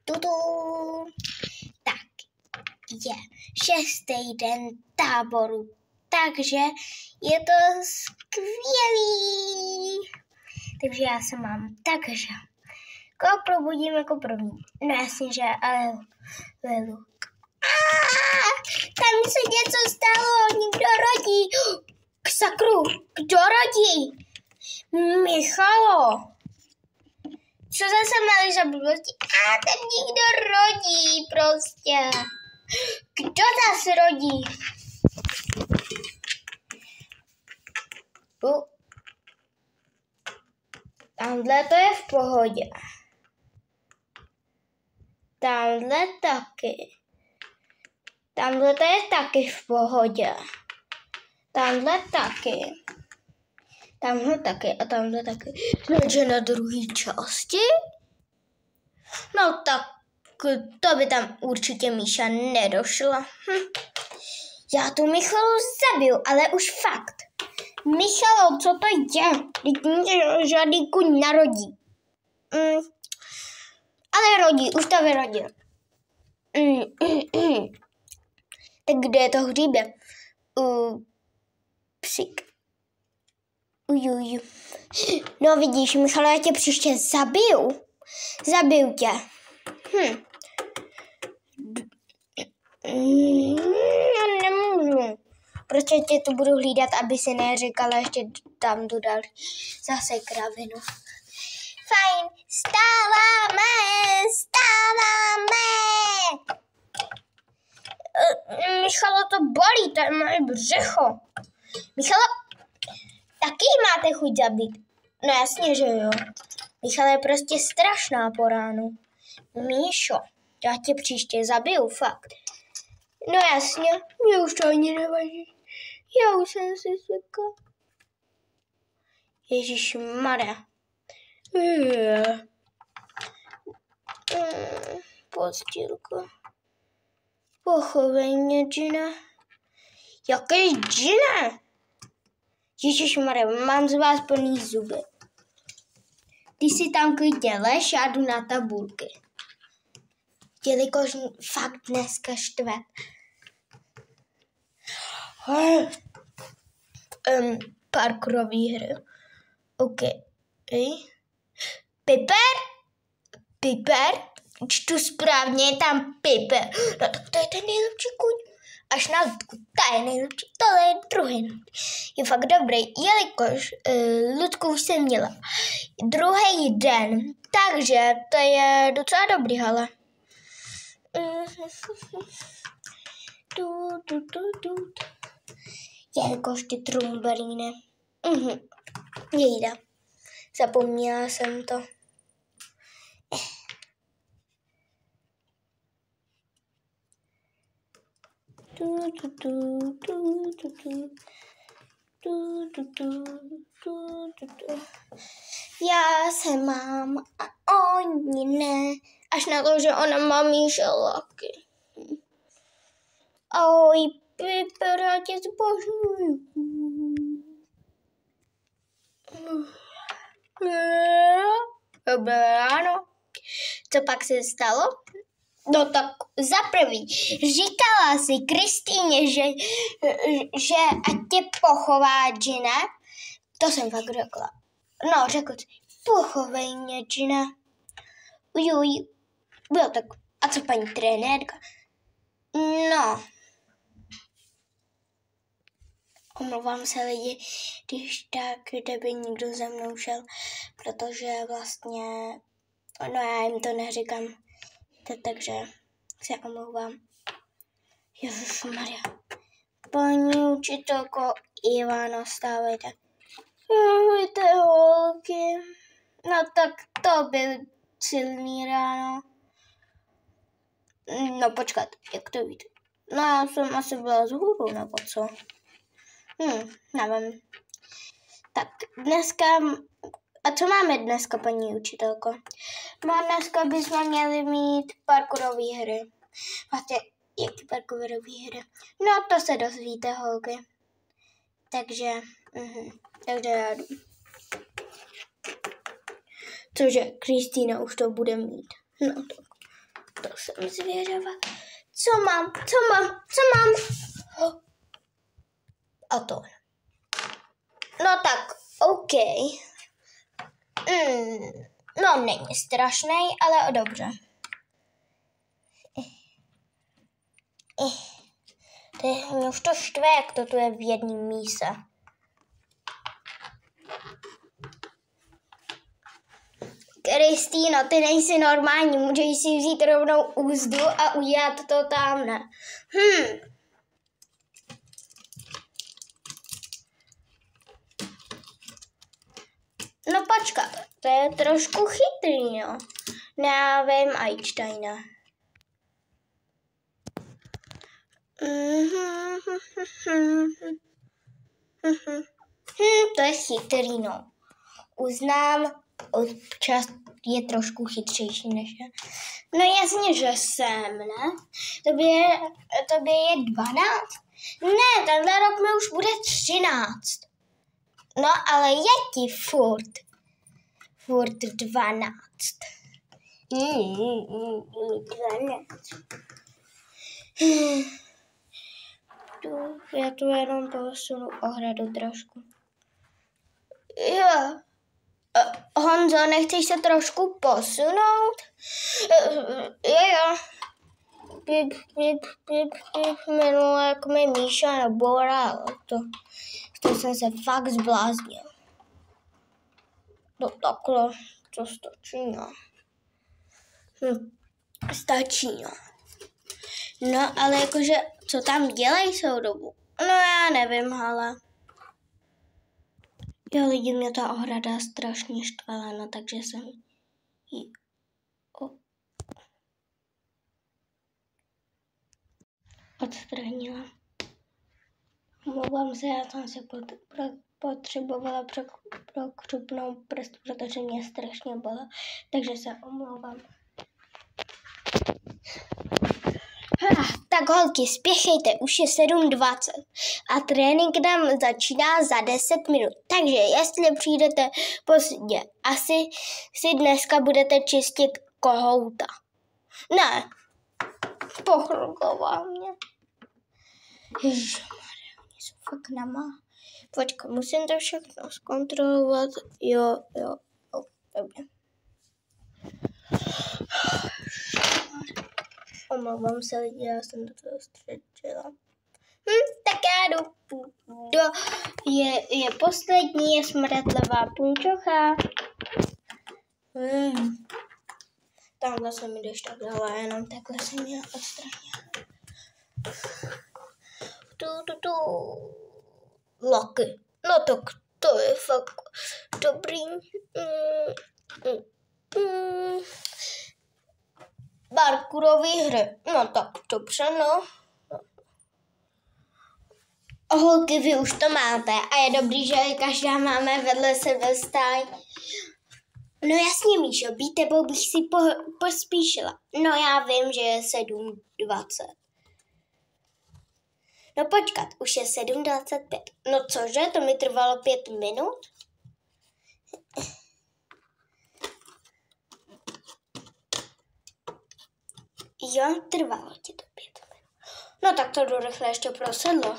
Tudu. Tak, je 6. den táboru, takže je to skvělý. Takže já se mám, takže koho probudím jako první? No jasně, že Lelu. Tam se něco stalo, někdo rodí. K sakru, kdo rodí? Michalo. Co zase máš za blbosti? Tam někdo rodí prostě. Kdo zase rodí? Tamhle to je v pohodě. Tamhle taky. Tamhle to je taky v pohodě. Tamhle taky. Tamhle taky a tamhle taky. Takže na druhé části? No tak to by tam určitě Míša nedošla. Já tu Michalu zabiju, ale už fakt. Michalo, co to je? Teď mě žádný kuň narodí. Ale rodí, už to vyrodil. Tak kde je to hříbě? Psík. No vidíš, Michalo, já tě příště zabiju. Zabiju tě. Já nemůžu. Prostě tě tu budu hlídat, aby si neříkala, ještě tam tu dal zase kravinu. Fajn, stáváme. Michalo, to bolí, to je moje břicho. Michalo, taky máte chuť zabít. No jasně, že jo. Michal je prostě strašná po ránu. Míšo, já tě příště zabiju, fakt. No jasně, mě už to ani nevadí. Já už jsem si zvykla. Ježišmarja. Postýlko. Pochovej mě, Gina. Jaký Gina? Ježišmarja, mám z vás plný zuby. Ty si tam klidně lež, já jdu na tabulky. Jelikož fakt dneska štve. Parkourový hry. OK. Piper? Čtu správně, je tam Piper. No tak to je ten nejlepší kuň. Až na Ludku, ta je nejlepší, tohle je druhý. Je fakt dobrý, jelikož Ludku už jsem měla druhý den, takže to je docela dobrý, hele. Jelikož ty trumberíny. Jejda, zapomněla jsem to. Já se mám a oni ne. Až na to, že ona má míšeláky. Ahoj, Piper, já tě zbožňuju. Dobré ráno. Co pak se stalo? No tak za prvý, říkala si Kristýně, že ať tě pochová, Gina. To jsem fakt řekla. No, řekl jsi, pochovej mě, Gina. Uj. Bylo tak, a co paní trenérka? No. Omlouvám se lidi, když tak, kdyby někdo za mnou šel, protože vlastně, no já jim to neříkám. Takže se omlouvám. Ježišmarja. Paní učitelko Ivano, stávejte. Ahojte, holky. No tak to byl silný ráno. No počkat, jak to víte? No já jsem asi byla vzhůru, nebo co? Nevím. Tak dneska... A co máme dneska, paní učitelko? No dneska bychom měli mít parkourové hry. Vlastně, jaký parkourové hry? No to se dozvíte, holky. Takže já jdu. Cože, Kristýna už to bude mít. No to jsem zvědavá. Co mám? A to. No tak, OK. No, není strašný, ale dobře. Mě už to štve, jak to tu je v jedním míse. Kristýno, ty nejsi normální, můžeš si vzít rovnou úzdu a udělat to tamhle. No počkat, to je trošku chytrý, no. Nevím Einsteina. To je chytrý, no. Uznám, občas je trošku chytřejší než já. No jasně, že jsem, ne? Tobě je 12? Ne, tenhle rok mi už bude 13. No, ale je ti furt 12. 12. Já tu jenom posunu ohradu trošku. Jo. Honzo, nechceš se trošku posunout? Jo. Minule, jak mi Míša naboral, to jsem se fakt zbláznil. No takhle, to stačí, no. Stačí, no. No, ale jakože, co tam dělají celou dobu? No, já nevím, ale... Jo, lidi, mě ta ohrada strašně štvala, no, takže jsem ji odstranila. Omlouvám se, já jsem se potřebovala prokřupnout prst, protože mě strašně bolelo, takže se omlouvám. Tak holky, spěchejte, už je 7:20 a trénink nám začíná za 10 minut. Takže jestli přijdete pozdě, asi si dneska budete čistit kohouta. Ne, pochlkoval mě. Ježišmarja, oni jsou fakt namá. Počkej, musím to všechno zkontrolovat. Jo, dobře. Omlouvám se lidi, já jsem do toho střečila. Tak já jdu. Je poslední, je smradlavá punčocha. Tamhle se mi když tak dala, jenom takhle jsem ji odstranila. Laky. No tak to je fakt dobrý. Parkourové hry. No tak dobře, no. Holky, vy už to máte a je dobrý, že každá máme vedle sebe stáj. No jasně, Míšo, být tebou bych si pospíšila. No já vím, že je 7:20. No počkat, už je 7:25. No cože, to mi trvalo 5 minut? Jo, trvalo ti to 5 minut. No tak to jdu rychle ještě pro sedlo.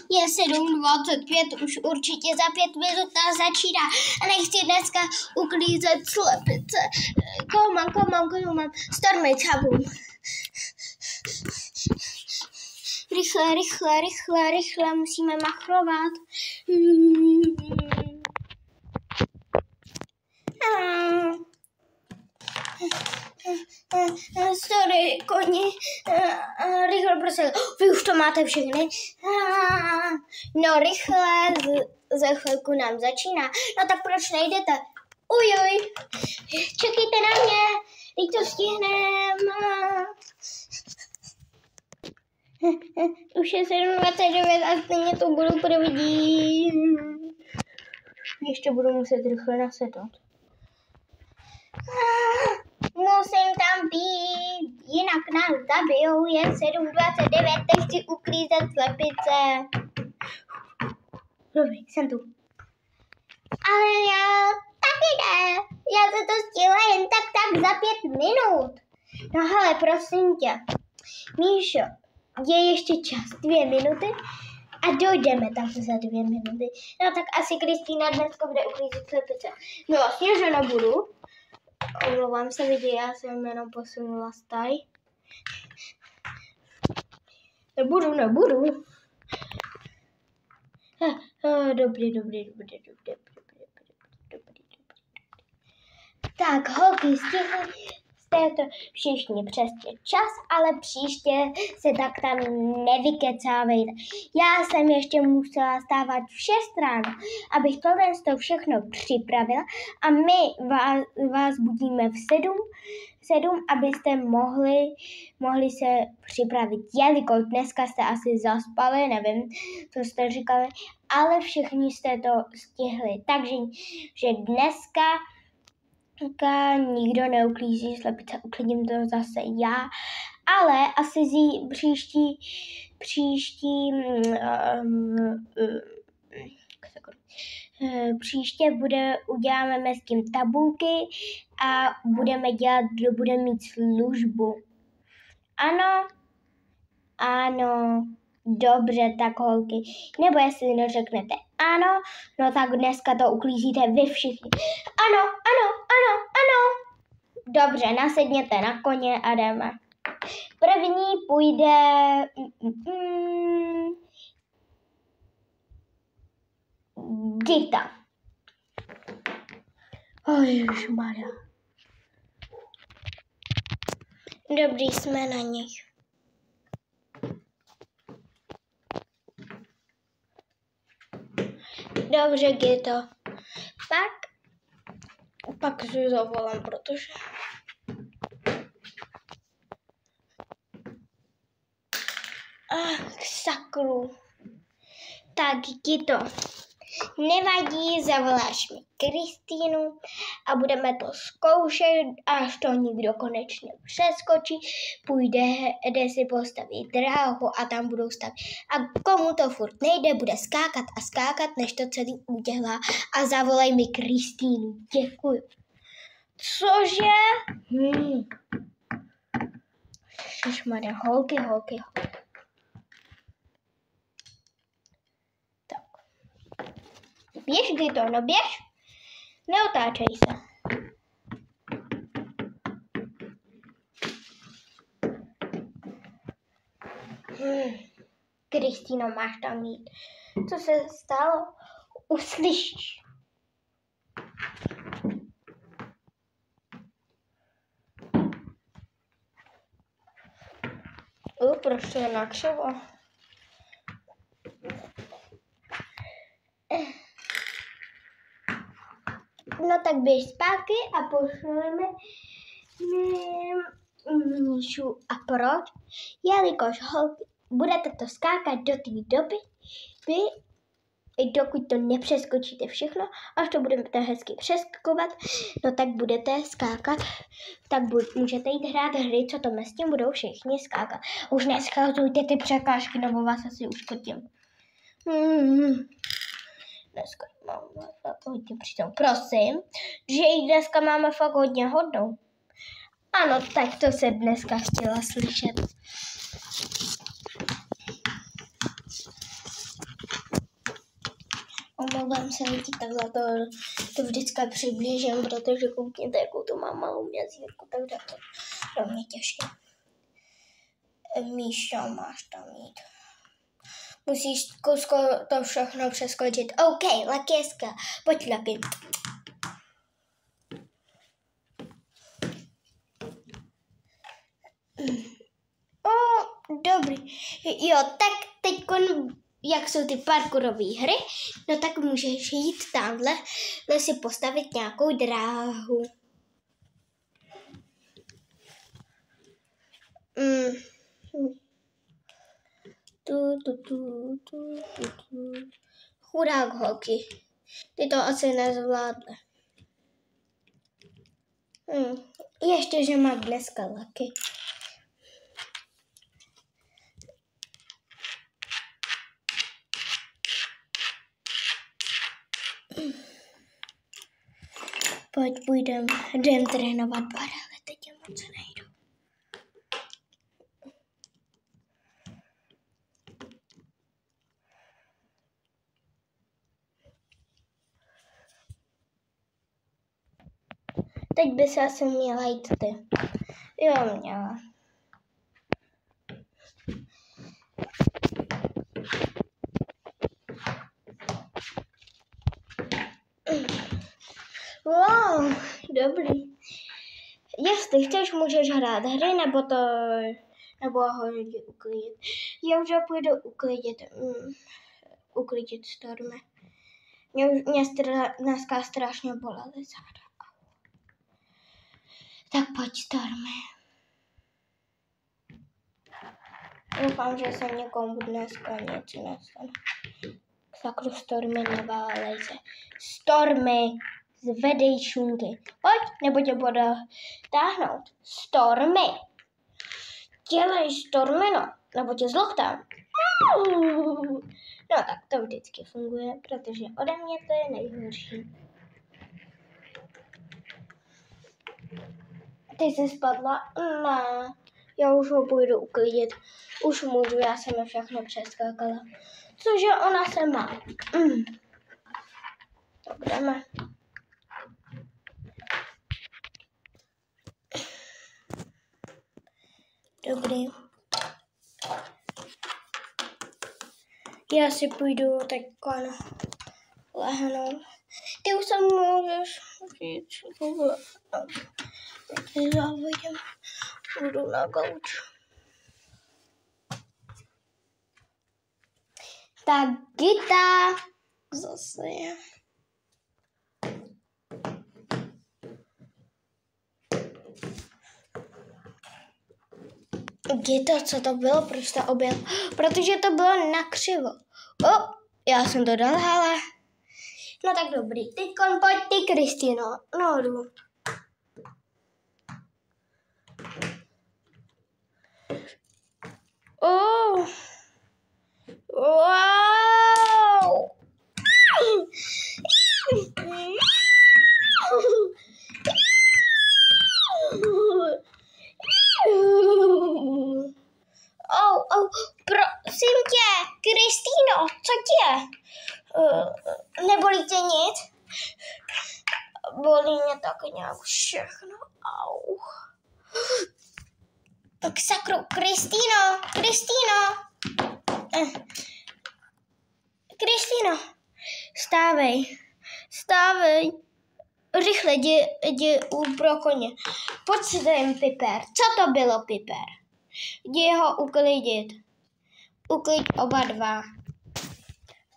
Je 7:25, už určitě za 5 minut nás začíná a nechci dneska uklízet slepice. Come on, Stormy, čabum. Rychle, musíme machrovat. Sorry, koni. Rychle, prosím. Vy už to máte všechny? No, rychle, za chvilku nám začíná. No tak proč nejdete? Uj, čekejte na mě, teď to stihneme. Už je 7:29 a stejně to budu první. Ještě budu muset rychle nasednout. Musím tam být, jinak nás zabijou, je 7:29, teď chci uklízet slepice. Dobrý, jsem tu. Ale já taky ne, já se to stihla jen tak za 5 minut. No hele, prosím tě, Míšo, je ještě čas, 2 minuty a dojdeme tam za 2 minuty. No tak asi Kristýna dneska bude uklízet slepice. No vlastně, že nebudu. Omlouvám se lidi, já jsem jenom posunula staj. Nebudu. Dobrý. Tak, holky, jste to všichni přesně čas, ale příště se tak tam nevykecávejte. Já jsem ještě musela stávat v 6 ráno, abych to všechno připravila a my vás budíme v 7, abyste mohli se připravit. Jelikož dneska jste asi zaspali, nevím, co jste říkali, ale všichni jste to stihli. Takže že dneska nikdo neuklízí slepice, uklidím to zase já, ale asi příště uděláme s tím tabulky a budeme mít službu. Ano, dobře, tak holky. Nebo jestli neřeknete ano, no tak dneska to uklízíte vy všichni. Ano. Dobře, nasedněte na koně a jdeme. První půjde... Gita. Ježišmarja. Dobrý, jsme na nich. Dobře, Gito. Pak si zavolám, protože... Sakru. Tak, Gito. Nevadí, zavoláš mi Kristýnu a budeme to zkoušet, až to někdo konečně přeskočí, jde si postavit dráhu a tam budou stavit. A komu to furt nejde, bude skákat, než to celý udělá a zavolej mi Kristýnu. Děkuju. Cože? Ježišmarja, holky. Běž, Gito, běž. Neotáčej se. Kristýno, máš tam jít. Co se stalo? Uslyšíš. Proč to je nakřivo? No tak běž zpátky a pošleme Míšu. A proč? Jelikož holky, budete to skákat do té doby, dokud to nepřeskočíte všechno, až to budete hezky přeskakovat, no tak budete skákat, tak můžete jít hrát hry, co to s tím budou všichni skákat. Už nescházujte ty překážky, nebo vás asi uškodím. Dneska máme fakt hodně přitom. Prosím, že i dneska máme fakt hodně hodnou. Ano, tak to se dneska chtěla slyšet. Omlouvám se, lidi, takhle to vždycky přiblížím, protože koukněte, jakou to má malou mězírku, takže to pro mě těžké. Míšo, máš tam jít. Musíš to všechno přeskočit. OK, Lakéska, pojď Laky. Dobrý. Jo, tak teďkon, jak jsou ty parkourové hry, no tak můžeš jít tamhle si postavit nějakou dráhu. Chudák holky. Ty to asi nezvládne. Ještě, že má dneska laky. Pojď, jdem trénovat barely, teď je moc nejdu. Teď by se asi měla jít ty. Jo, měla. Wow, dobrý. Jestli chceš, můžeš hrát hry, nebo ho lidi uklidit. Já už půjdu uklidit Stormy. Mě dneska strašně bolely záda. Tak pojď, Stormy. Doufám, že se někomu dneska nic nestane. Sakru, Stormy, neválej se. Stormy, zvedej šunky. Pojď, nebo tě bude táhnout. Stormy. Dělej, Stormy, no. Nebo tě zlochtám. No tak to vždycky funguje, protože ode mě to je nejhorší. Ty jsi spadla? Ne. Já už ho půjdu uklidit. Už můžu, já jsem je všechno přeskákala. Cože ona se má. Tak jdeme. Dobrý. Já si půjdu teďka lehnout. Ty už se můžeš říct, že závodím. Budu na gauč. Tak Gita zase je. Gita, co to bylo? Proč to objel? Protože to bylo nakřivo. Já jsem to dal, ale... No tak dobrý. Teďkon pojď ty, Kristýno. No jdu. Wow! Prosím tě, Kristýno, co tě? Nebolí tě nic? Bolí mě tak nějak všechno. Au. Tak sakru, Kristýno. Kristýno, stávej. Rychle, jdi pro koně. Pojď si dejím Piper. Co to bylo, Piper? Jdi ho uklidit. Uklid oba dva.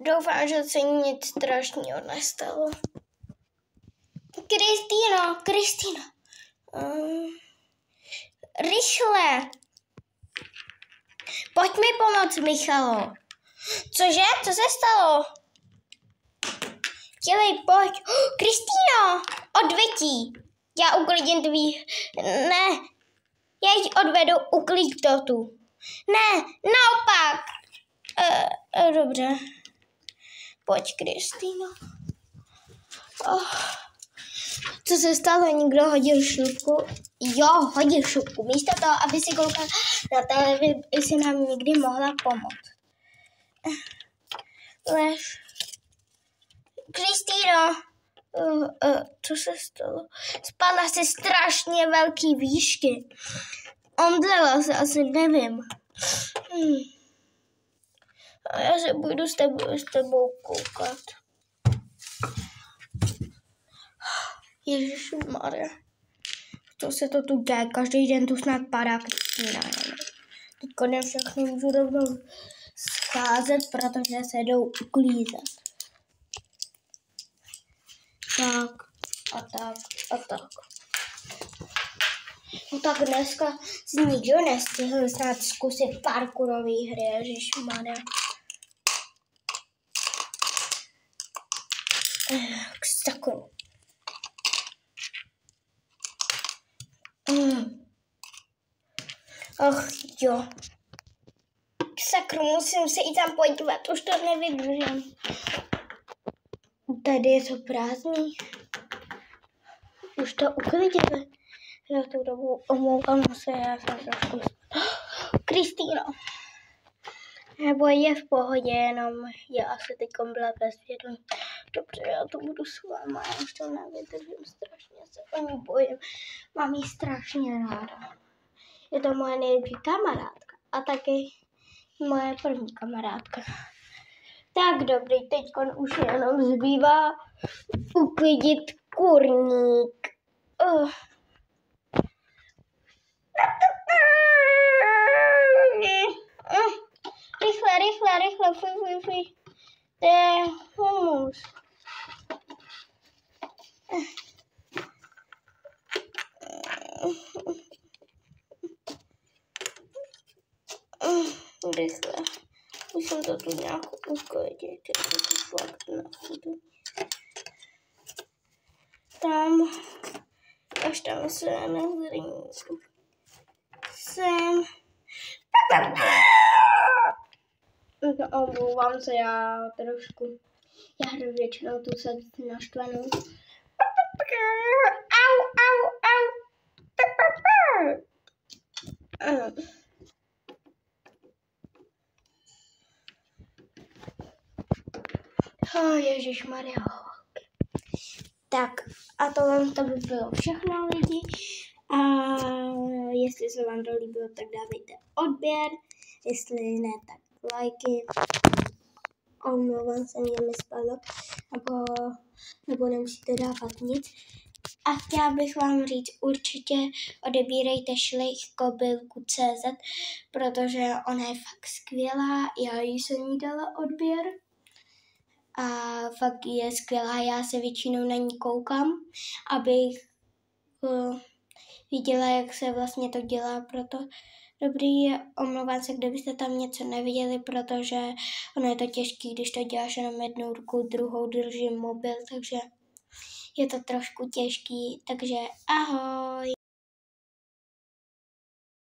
Doufám, že se nic strašného nestalo. Kristýno. Rychle. Pojď mi pomoct, Michalo. Cože? Co se stalo? Dělej, pojď. Kristýno, odvetí. Já uklidím Ne, já ji odvedu, uklid to tu. Ne, naopak. Dobře. Pojď, Kristýno. Co se stalo? Někdo hodil šupku? Jo, hodil šupku. Místo toho, aby si koukal na televizi, nám někdy mohla pomoct. Lež. Kristýno, co se stalo? Spadla si strašně velký výšky. Omdlela se, asi nevím. A já se půjdu s tebou koukat. Ježišmarja. Co se to tu děje? Každý den tu snad padá Kristýna. Teďko ne všechny můžu rovnou scházet, protože se jdou uklízet. Tak. No tak dneska si nikdo nestihl snad zkusit parkourové hry, ježišmarja. K sakru. Ach jo. Sakru, musím se i tam podívat, už to nevydržím. Tady je to prázdný. Už to uklidili. Já tu dobu omlouvám se, já jsem trošku... Kristýno. Nebo je v pohodě, jenom já asi teď byla bez vědomí. Dobře, já to budu s váma, já už to nevydržím, strašně se o ní bojím. Mám jí strašně ráda. Je to moje nejlepší kamarádka a taky moje první kamarádka. Tak dobrý, teď už jenom zbývá uklidit kurník. Rychle, fuj. To je humus. Rychle. Musím to tu nějak uklidit, jako to fakt na chudu. Tam, až tam se nezrýmím. Sem. No, omlouvám se, já trošku. Já hru většinou tu se naštvanou. Ježišmarja. Tak, a to by bylo všechno, lidi. A jestli se vám to líbilo, tak dávejte odběr. Jestli ne, tak lajky. Omlouvám se, mě mi spadlo. Nebo nemusíte dávat nic. A chtěla bych vám říct, určitě odebírejte šlejchkobylku.cz, protože ona je fakt skvělá. Já jsem jí dala odběr. A fakt je skvělá, já se většinou na ní koukám, abych viděla, jak se vlastně to dělá, proto dobrý je, omlouvám se, kdybyste tam něco neviděli, protože ono je to těžký, když to děláš jenom jednou rukou, druhou držím mobil, takže je to trošku těžký, takže ahoj.